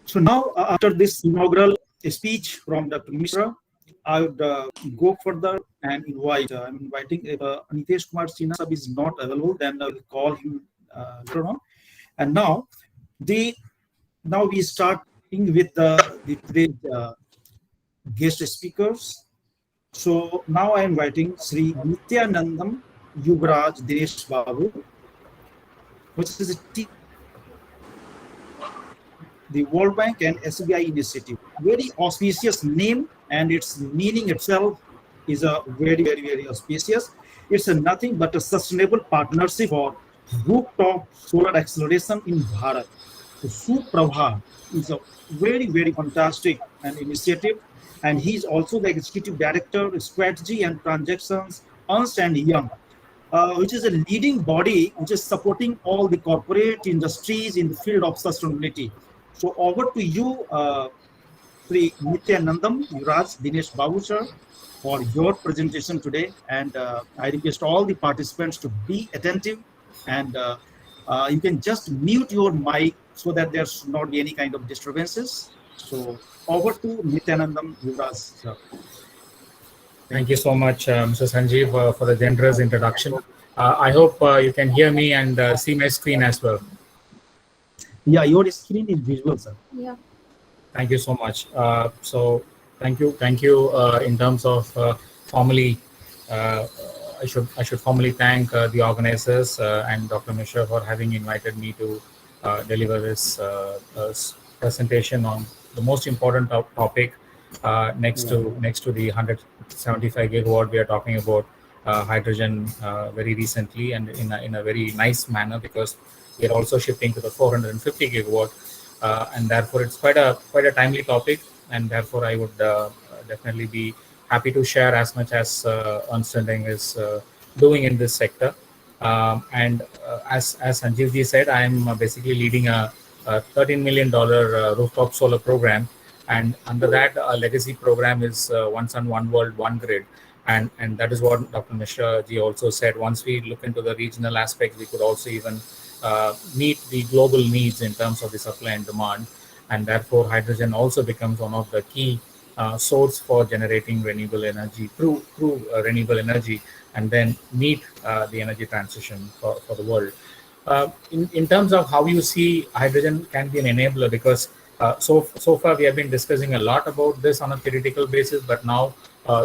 So now, after this inaugural speech from Dr. Mishra, I would go further and invite. I'm inviting if Nitesh Kumar Sinha sab is not available, then I will call him later on. And the now we starting with the today's guest speakers. So now I am inviting Shri Nithyanandam Yuvaraj Dinesh Babu, which is the World Bank and SBI initiative. Very auspicious name, and its meaning itself is a very auspicious. It's a nothing but a sustainable partnership for rooftop solar acceleration in Bharat. So SUPRABHA is a very fantastic an initiative, and he's also the executive director, strategy and transactions, Ernst and Young, which is a leading body which is supporting all the corporate industries in the field of sustainability. So over to you, Sri Nithyanandam Yuvaraj Dinesh Babu sir, for your presentation today. And I request all the participants to be attentive, and you can just mute your mic so that there should not be any kind of disturbances. So over to Nithyanandam Yuvaraj sir. Thank you so much, Mr. Sanjeev, for the generous introduction. I hope you can hear me and see my screen as well. Yeah, your screen is visual, sir. Yeah. Thank you so much. So thank you. In terms of formally, I should formally thank the organizers and Dr. Mishra for having invited me to deliver this presentation on the most important topic next to the 175 gigawatt we are talking about hydrogen very recently, and in a very nice manner, because we are also shifting to the 450 gigawatt, and therefore it's quite a timely topic, and therefore I would definitely be happy to share as much as Ernst is doing in this sector. And as Sanjeev ji said, I am basically leading a $13 million rooftop solar program, and under that a legacy program is One Sun, One World, One Grid. And that is what Dr. Mishra ji also said. Once we look into the regional aspects, we could also even meet the global needs in terms of the supply and demand, and therefore hydrogen also becomes one of the key source for generating renewable energy through renewable energy, and then meet the energy transition for the world. In terms of how you see hydrogen can be an enabler, because so far we have been discussing a lot about this on a theoretical basis, but now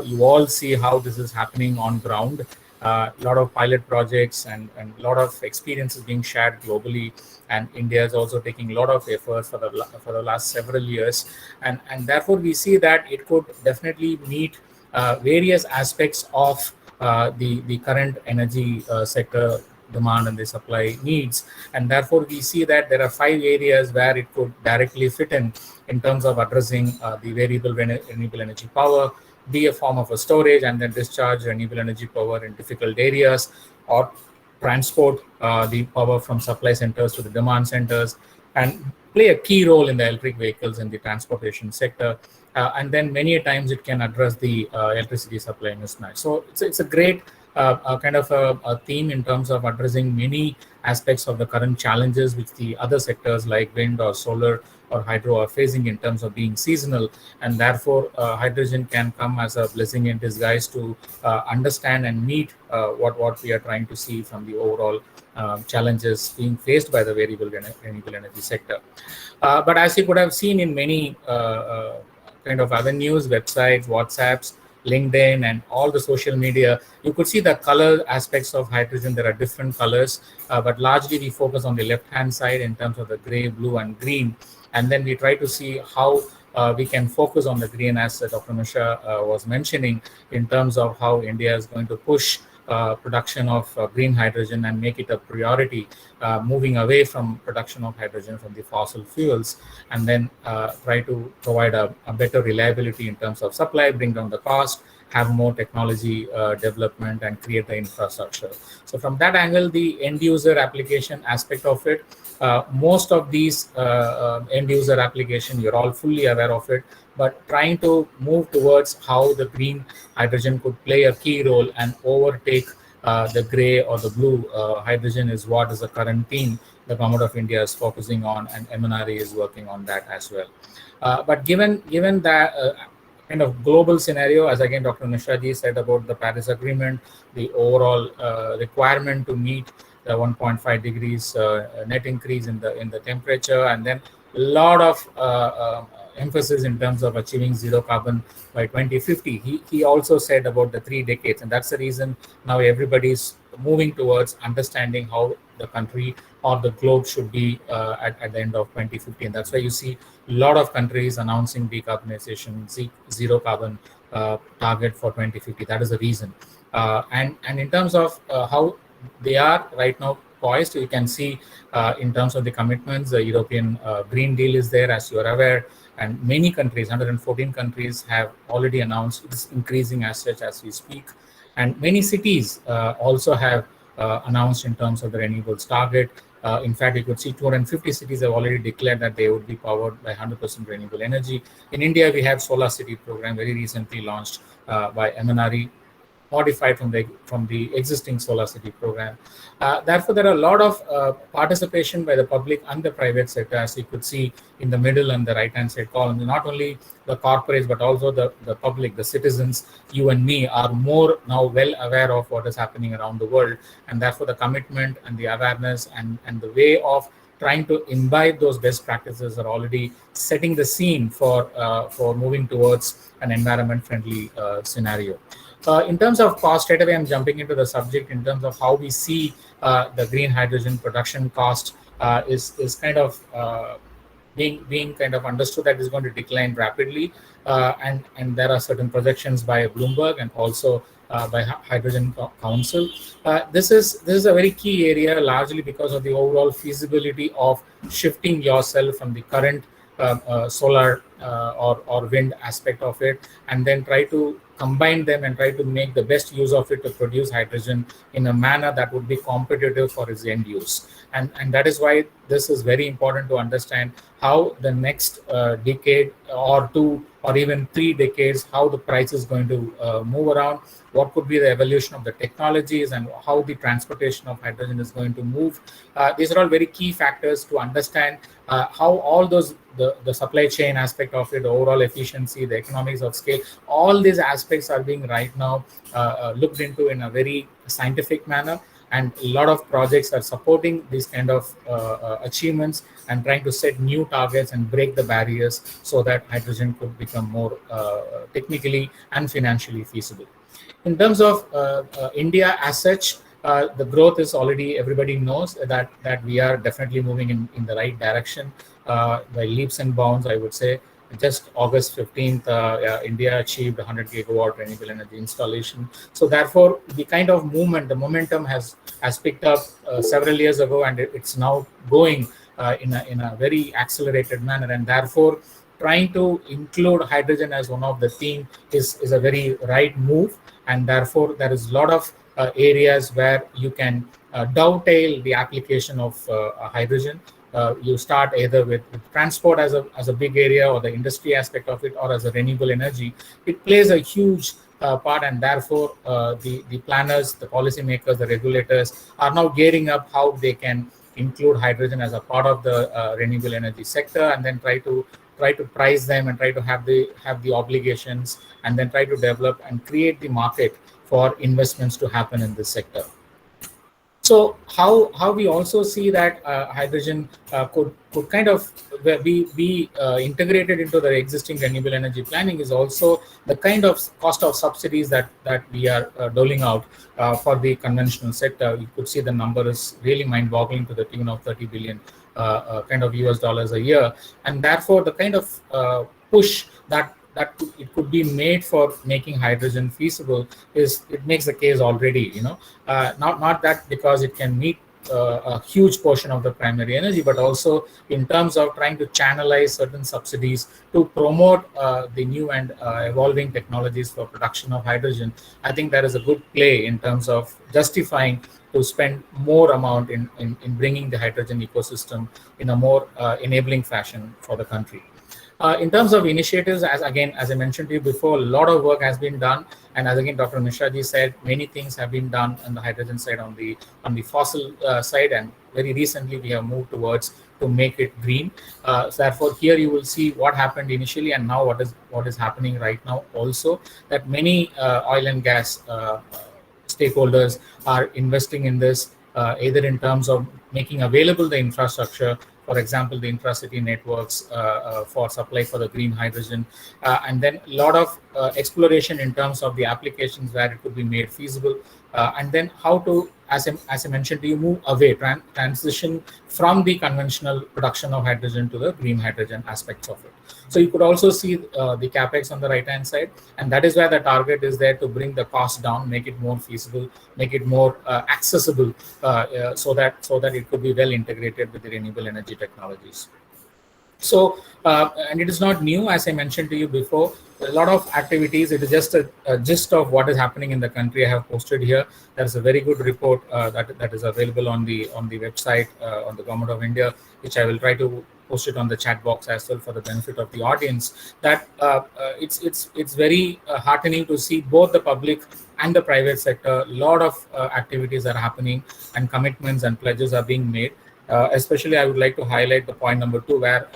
you all see how this is happening on ground. A lot of pilot projects and a lot of experiences being shared globally, and India is also taking a lot of efforts for the last several years, and therefore we see that it could definitely meet various aspects of the current energy sector demand and the supply needs, and therefore we see that there are 5 areas where it could directly fit in terms of addressing the variable renewable energy power, be a form of a storage and then discharge renewable energy power in difficult areas, or transport the power from supply centers to the demand centers, and play a key role in the electric vehicles in the transportation sector. And then many times it can address the electricity supply mismatch. So it's a great kind of a theme in terms of addressing many aspects of the current challenges which the other sectors like wind or solar or hydro are facing in terms of being seasonal, and therefore hydrogen can come as a blessing in disguise to understand and meet what we are trying to see from the overall challenges being faced by the variable renewable energy sector. But as you could have seen in many kind of avenues, websites, WhatsApps, LinkedIn, and all the social media, you could see the color aspects of hydrogen. There are different colors, but largely we focus on the left-hand side in terms of the gray, blue, and green. And then we try to see how we can focus on the green, as Dr. Mishra was mentioning, in terms of how India is going to push production of green hydrogen and make it a priority, moving away from production of hydrogen from the fossil fuels, and then try to provide a better reliability in terms of supply, bring down the cost, have more technology development, and create the infrastructure. So from that angle, the end user application aspect of it, most of these end user application, you're all fully aware of it, but trying to move towards how the green hydrogen could play a key role and overtake the gray or the blue hydrogen is what is the current theme the government of India is focusing on, and MNRE is working on that as well. But given that kind of global scenario, as again Dr. Mishra ji said about the Paris Agreement, the overall requirement to meet the 1.5 degrees net increase in the temperature, and then a lot of emphasis in terms of achieving zero carbon by 2050. He also said about the 3 decades, and that's the reason now everybody's moving towards understanding how the country or the globe should be at the end of 2050. And that's why you see a lot of countries announcing decarbonization, zero carbon target for 2050. That is the reason. And in terms of how they are right now poised, you can see in terms of the commitments, the European Green Deal is there, as you are aware, and many countries, 114 countries, have already announced it's increasing as such as we speak. And many cities also have announced in terms of the renewables target. In fact, you could see 250 cities have already declared that they would be powered by 100% renewable energy. In India, we have Solar City program very recently launched by MNRE, modified from the existing Solar City program. Therefore, there are a lot of participation by the public and the private sector, as you could see in the middle and the right-hand side column. Not only the corporates, but also the public, the citizens, you and me, are more now well aware of what is happening around the world. And therefore, the commitment and the awareness and the way of trying to imbibe those best practices are already setting the scene for moving towards an environment-friendly scenario. In terms of cost, straight away I'm jumping into the subject in terms of how we see the green hydrogen production cost is kind of being kind of understood that is going to decline rapidly, and there are certain projections by Bloomberg and also by Hydrogen Council. This is a very key area, largely because of the overall feasibility of shifting yourself from the current solar or wind aspect of it, and then try to combine them and try to make the best use of it to produce hydrogen in a manner that would be competitive for its end use. And that is why this is very important to understand how the next decade or 2 or even 3 decades, how the price is going to move around, what could be the evolution of the technologies, and how the transportation of hydrogen is going to move. These are all very key factors to understand how all those, the supply chain aspect of it, the overall efficiency, the economics of scale, all these aspects are being right now looked into in a very scientific manner. And a lot of projects are supporting these kind of achievements and trying to set new targets and break the barriers so that hydrogen could become more technically and financially feasible. In terms of India as such, the growth is already, everybody knows that we are definitely moving in the right direction by leaps and bounds, I would say. Just August 15th, India achieved 100 gigawatt renewable energy installation. So therefore, the kind of movement, the momentum has picked up several years ago, and it's now going in a very accelerated manner. And therefore, trying to include hydrogen as one of the theme is a very right move. And therefore, there is a lot of areas where you can dovetail the application of hydrogen. You start either with transport as a big area, or the industry aspect of it, or as a renewable energy. It plays a huge part, and therefore the planners, the policymakers, the regulators are now gearing up how they can include hydrogen as a part of the renewable energy sector, and then try to price them and try to have the obligations, and then try to develop and create the market for investments to happen in this sector. So how we also see that hydrogen could kind of be integrated into the existing renewable energy planning is also the kind of cost of subsidies that we are doling out for the conventional sector. You could see the number is really mind-boggling, to the tune of 30 billion kind of US dollars a year, and therefore the kind of push that it could be made for making hydrogen feasible it makes the case already, not that because it can meet a huge portion of the primary energy, but also in terms of trying to channelize certain subsidies to promote the new and evolving technologies for production of hydrogen. I think there is a good play in terms of justifying to spend more amount in bringing the hydrogen ecosystem in a more enabling fashion for the country. In terms of initiatives, as I mentioned to you before, a lot of work has been done, and as again Dr. Mishra ji said, many things have been done on the hydrogen side, on the fossil side, and very recently we have moved towards to make it green. So therefore, here you will see what happened initially and now what is happening right now. Also, that many oil and gas stakeholders are investing in this, either in terms of making available the infrastructure, for example, the intracity networks for supply for the green hydrogen, and then a lot of exploration in terms of the applications where it could be made feasible, and then how to, as I mentioned to you, move away, transition from the conventional production of hydrogen to the green hydrogen aspects of it. So you could also see the capex on the right hand side, and that is where the target is there to bring the cost down, make it more feasible, make it more accessible, so that it could be well integrated with the renewable energy technologies. So, and it is not new, as I mentioned to you before. A lot of activities. It is just a gist of what is happening in the country. I have posted here. There is a very good report that is available on the website on the Government of India, which I will try to post it on the chat box as well for the benefit of the audience. That it's very heartening to see both the public and the private sector. A lot of activities are happening, and commitments and pledges are being made. Especially, I would like to highlight the point number 2, where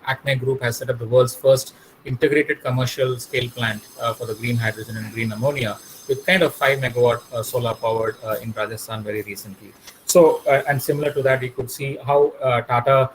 Acme Group has set up the world's first integrated commercial scale plant for the green hydrogen and green ammonia, with kind of 5 megawatt solar powered in Rajasthan very recently. So, and similar to that, you could see how Tata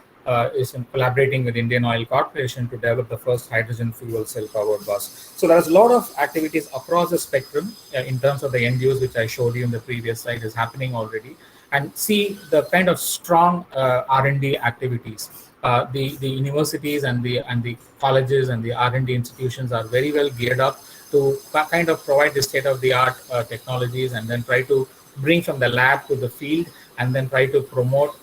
is collaborating with Indian Oil Corporation to develop the first hydrogen fuel cell powered bus. So there's a lot of activities across the spectrum in terms of the end use, which I showed you in the previous slide, is happening already. And see the kind of strong R&D activities. The universities and the colleges and the R&D institutions are very well geared up to kind of provide the state-of-the-art technologies, and then try to bring from the lab to the field, and then try to promote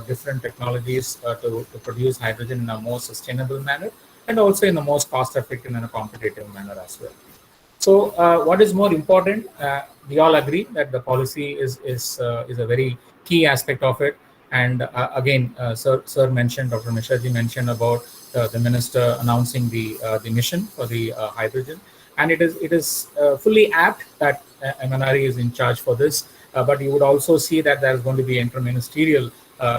different technologies to produce hydrogen in a more sustainable manner, and also in a most cost-effective and a competitive manner as well. So, what is more important? We all agree that the policy is a very key aspect of it. And again, Sir mentioned, Dr. Mishraji mentioned about the minister announcing the mission for the hydrogen, and it is fully apt that MNRE is in charge for this. But you would also see that there is going to be interministerial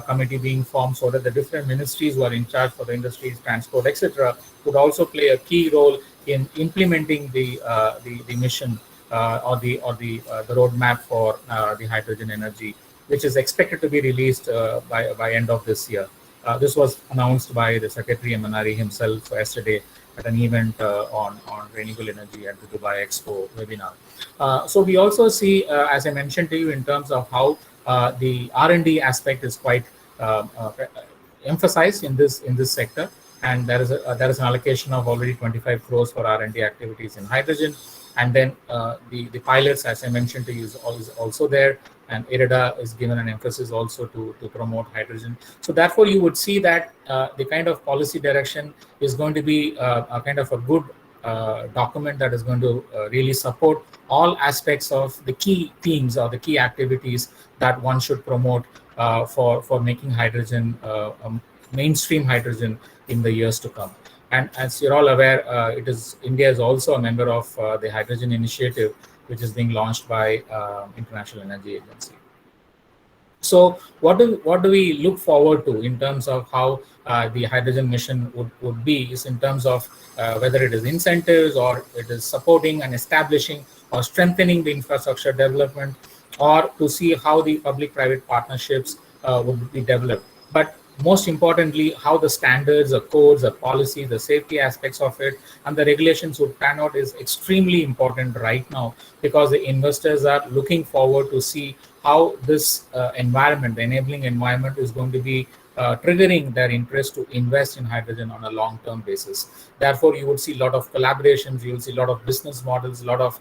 committee being formed, so that the different ministries who are in charge for the industries, transport, etc., would also play a key role in implementing the mission or the roadmap for the hydrogen energy, which is expected to be released by end of this year. This was announced by the Secretary MNRE himself yesterday at an event on renewable energy at the Dubai Expo webinar. So we also see, as I mentioned to you, in terms of how the R&D aspect is quite emphasized in this sector, and there is an allocation of already 25 crores for R&D activities in hydrogen, and then the pilots, as I mentioned to you, is also there, and IREDA is given an emphasis also to promote hydrogen. So therefore, you would see that the kind of policy direction is going to be a kind of a good document that is going to really support all aspects of the key themes or the key activities that one should promote for making hydrogen mainstream hydrogen in the years to come. And as you're all aware, India is also a member of the Hydrogen Initiative, which is being launched by International Energy Agency. So what do we look forward to in terms of how the hydrogen mission would be, is in terms of whether it is incentives, or it is supporting and establishing or strengthening the infrastructure development, or to see how the public-private partnerships would be developed. But most importantly, how the standards, the codes, the policy, the safety aspects of it, and the regulations would pan out is extremely important right now, because the investors are looking forward to see how this environment, the enabling environment, is going to be triggering their interest to invest in hydrogen on a long-term basis. Therefore, you would see a lot of collaborations, you will see a lot of business models, a lot of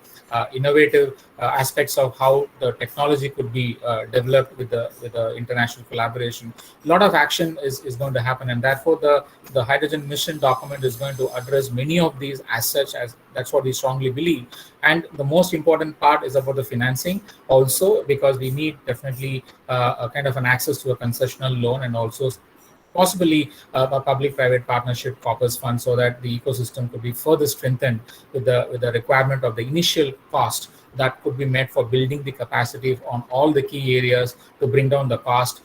innovative aspects of how the technology could be developed with the international collaboration. A lot of action is going to happen, and therefore the hydrogen mission document is going to address many of these as such, as that's what we strongly believe. And the most important part is about the financing also, because we need definitely a kind of an access to a concessional loan, and also possibly a public-private partnership corpus fund, so that the ecosystem could be further strengthened with the requirement of the initial cost that could be met for building the capacity on all the key areas to bring down the cost,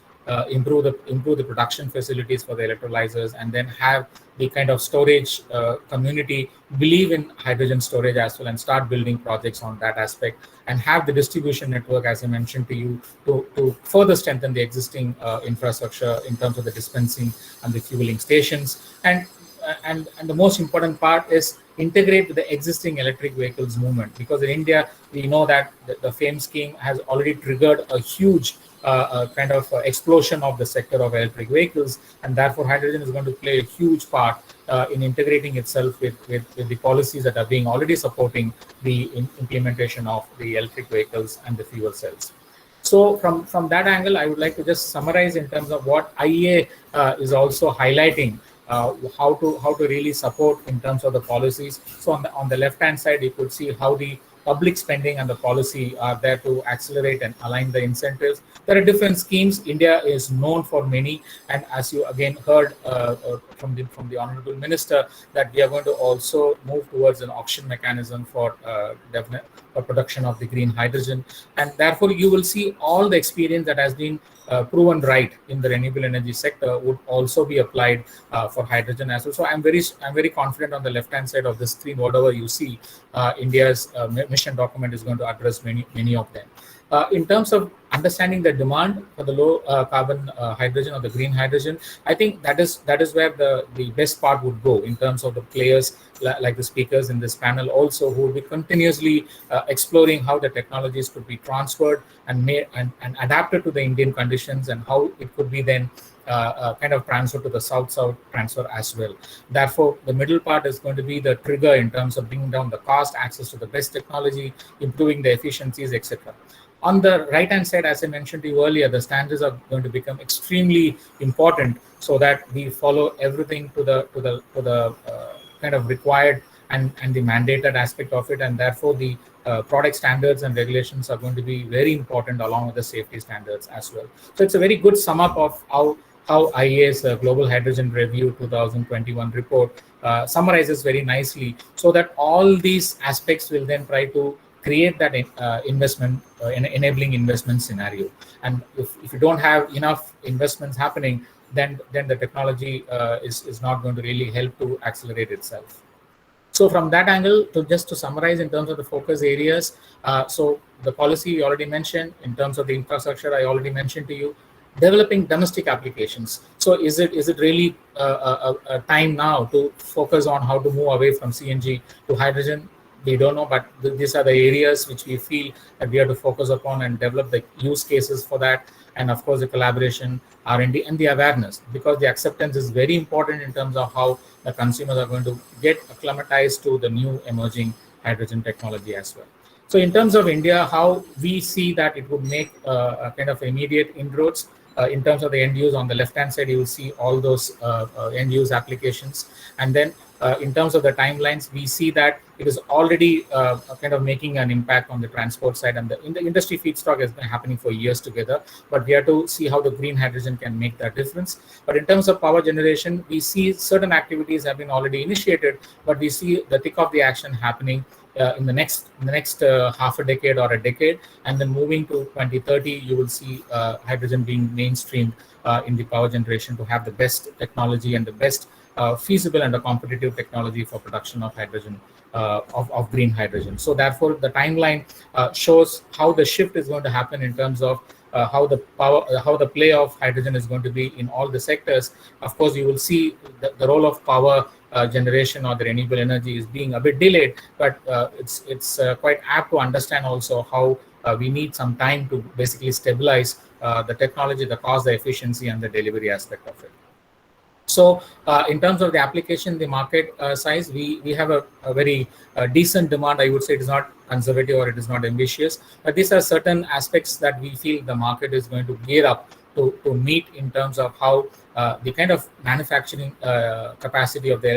improve the production facilities for the electrolyzers, and then have the kind of storage community believe in hydrogen storage as well and start building projects on that aspect, and have the distribution network, as I mentioned to you, to further strengthen the existing infrastructure in terms of the dispensing and the fueling stations. And the most important part is integrate with the existing electric vehicles movement, because in India we know that the FAME scheme has already triggered a huge kind of explosion of the sector of electric vehicles, and therefore hydrogen is going to play a huge part in integrating itself with the policies that are being already supporting the implementation of the electric vehicles and the fuel cells. So from that angle, I would like to just summarize in terms of what IEA is also highlighting, how to really support in terms of the policies. So on the left hand side, you could see how the public spending and the policy are there to accelerate and align the incentives. There are different schemes. India is known for many, and as you again heard from the Honorable Minister, that we are going to also move towards an auction mechanism for production of the green hydrogen, and therefore you will see all the experience that has been proven right in the renewable energy sector would also be applied for hydrogen as well. So I'm very confident on the left hand side of the screen, whatever you see, India's mission document is going to address many of them. In terms of understanding the demand for the low carbon hydrogen or the green hydrogen, I think that is where the best part would go in terms of the players like the speakers in this panel also, who will be continuously exploring how the technologies could be transferred and made and adapted to the Indian conditions, and how it could be then kind of transferred to the south-south transfer as well. Therefore, the middle part is going to be the trigger in terms of bringing down the cost, access to the best technology, improving the efficiencies, etc. On the right-hand side, as I mentioned to you earlier, the standards are going to become extremely important, so that we follow everything to the kind of required and the mandated aspect of it, and therefore the product standards and regulations are going to be very important along with the safety standards as well. So it's a very good sum up of how IEA's Global Hydrogen Review 2021 report summarizes very nicely, so that all these aspects will then try to create that enabling investment scenario. And if you don't have enough investments happening, then the technology is not going to really help to accelerate itself. So from that angle, just to summarize in terms of the focus areas, so the policy you already mentioned. In terms of the infrastructure, I already mentioned to you. Developing domestic applications. So is it really a time now to focus on how to move away from CNG to hydrogen? We don't know, but these are the areas which we feel that we have to focus upon and develop the use cases for that. And of course, the collaboration, R&D, and the awareness, because the acceptance is very important in terms of how the consumers are going to get acclimatized to the new emerging hydrogen technology as well. So in terms of India, how we see that it would make a kind of immediate inroads. In terms of the end use, on the left hand side, you will see all those end use applications. And then in terms of the timelines, we see that it is already kind of making an impact on the transport side, and in the industry feedstock has been happening for years together, but we have to see how the green hydrogen can make that difference. But in terms of power generation, we see certain activities have been already initiated, but we see the thick of the action happening in the next half a decade or a decade, and then moving to 2030, you will see hydrogen being mainstreamed in the power generation to have the best technology and the best feasible and a competitive technology for production of hydrogen, of green hydrogen. So therefore, the timeline shows how the shift is going to happen in terms of how the play of hydrogen is going to be in all the sectors. Of course, you will see the role of power generation or the renewable energy is being a bit delayed, but it's quite apt to understand also how we need some time to basically stabilize the technology, the cost, the efficiency, and the delivery aspect of it. So in terms of the application, the market size, we have a very decent demand. I would say it is not conservative or it is not ambitious, but these are certain aspects that we feel the market is going to gear up to meet in terms of how the kind of manufacturing capacity of the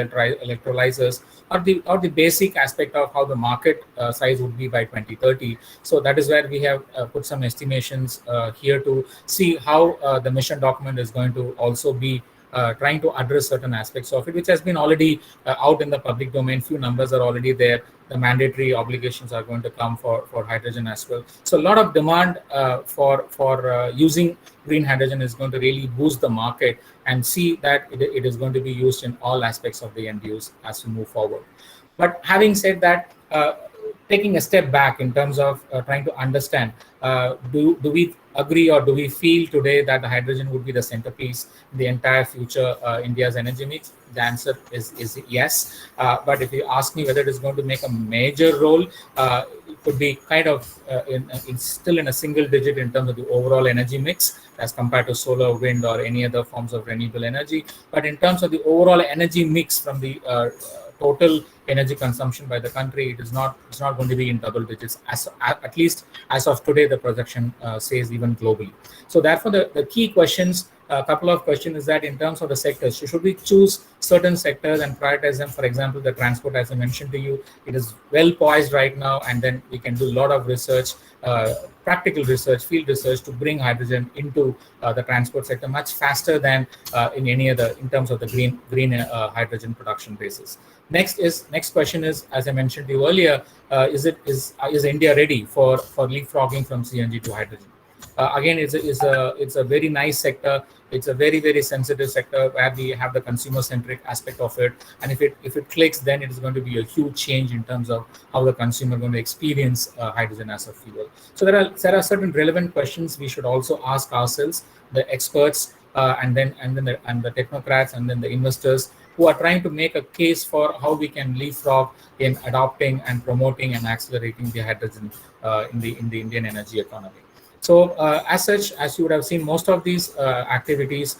electrolyzers or the basic aspect of how the market size would be by 2030. So that is where we have put some estimations here to see how the mission document is going to also be trying to address certain aspects of it, which has been already out in the public domain. Few numbers are already there. The mandatory obligations are going to come for hydrogen as well. So a lot of demand for using green hydrogen is going to really boost the market, and see that it is going to be used in all aspects of the end use as we move forward. But having said that, taking a step back in terms of trying to understand, do we agree or do we feel today that the hydrogen would be the centerpiece in the entire future India's energy mix? The answer is yes. But if you ask me whether it is going to make a major role, it could be kind of still in a single digit in terms of the overall energy mix as compared to solar, wind, or any other forms of renewable energy. But in terms of the overall energy mix from the total energy consumption by the country, it's not going to be in double digits, at least as of today the projection says, even globally. So therefore the key questions, a couple of questions, is that in terms of the sectors, should we choose certain sectors and prioritize them? For example, the transport, as I mentioned to you, it is well poised right now, and then we can do a lot of research, practical research, field research, to bring hydrogen into the transport sector much faster than in any other, in terms of the green hydrogen production basis. Next question is, as I mentioned to you earlier, is India ready for leapfrogging from CNG to hydrogen? Again, it's a very nice sector. It's a very sensitive sector where we have the consumer-centric aspect of it, and if it clicks, then it is going to be a huge change in terms of how the consumer is going to experience hydrogen as a fuel. So there are certain relevant questions we should also ask ourselves, the experts, and the technocrats, and then the investors who are trying to make a case for how we can leapfrog in adopting and promoting and accelerating the hydrogen in the Indian energy economy. So as such, as you would have seen, most of these activities,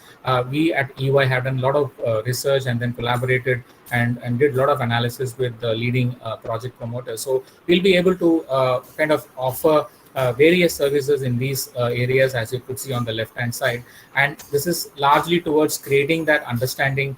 we at EY have done a lot of research, and then collaborated and did a lot of analysis with the leading project promoters. So we'll be able to kind of offer various services in these areas, as you could see on the left-hand side. And this is largely towards creating that understanding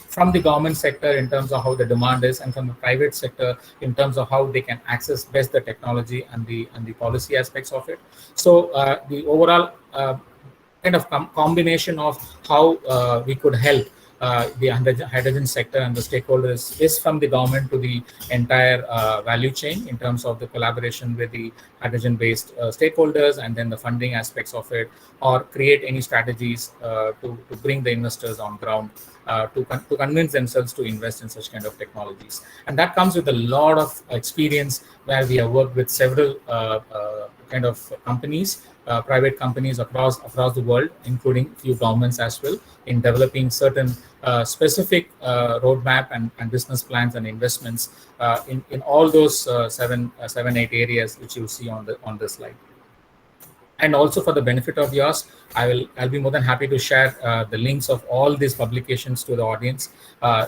from the government sector in terms of how the demand is, and from the private sector in terms of how they can access best the technology and the policy aspects of it. So the overall kind of combination of how we could help the hydrogen sector and the stakeholders is from the government to the entire value chain, in terms of the collaboration with the hydrogen-based stakeholders, and then the funding aspects of it, or create any strategies to bring the investors on ground to convince themselves to invest in such kind of technologies. And that comes with a lot of experience, where we have worked with several kind of companies, private companies across the world, including few governments as well, in developing certain specific roadmap and business plans and investments in all those 7-8 areas which you see on the slide. And also, for the benefit of yours, I'll be more than happy to share the links of all these publications to the audience.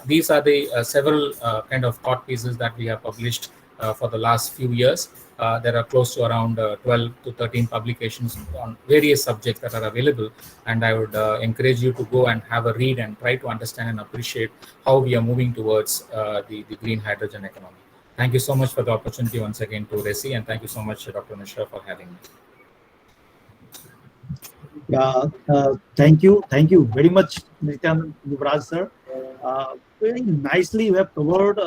These are the several kind of thought pieces that we have published for the last few years. There are close to around 12 to 13 publications on various subjects that are available, and I would encourage you to go and have a read and try to understand and appreciate how we are moving towards the green hydrogen economy. Thank you so much for the opportunity once again to RESI, and thank you so much, Dr. Mishra, for having me. Yeah, thank you very much, Nithyanandam Yuvaraj sir. Very nicely you have covered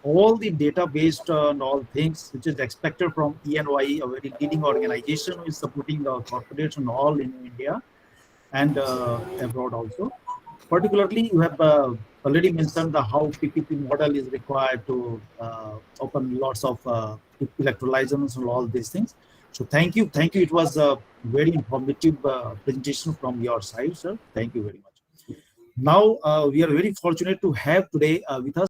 all the data-based and all things which is expected from ENY, a very leading organization who is supporting the corporates and all in India and abroad also. Particularly, you have already mentioned the how PPP model is required to open lots of electrolyzers and all these things. So thank you. It was a very informative presentation from your side, sir. Thank you very much. Now we are very fortunate to have today with us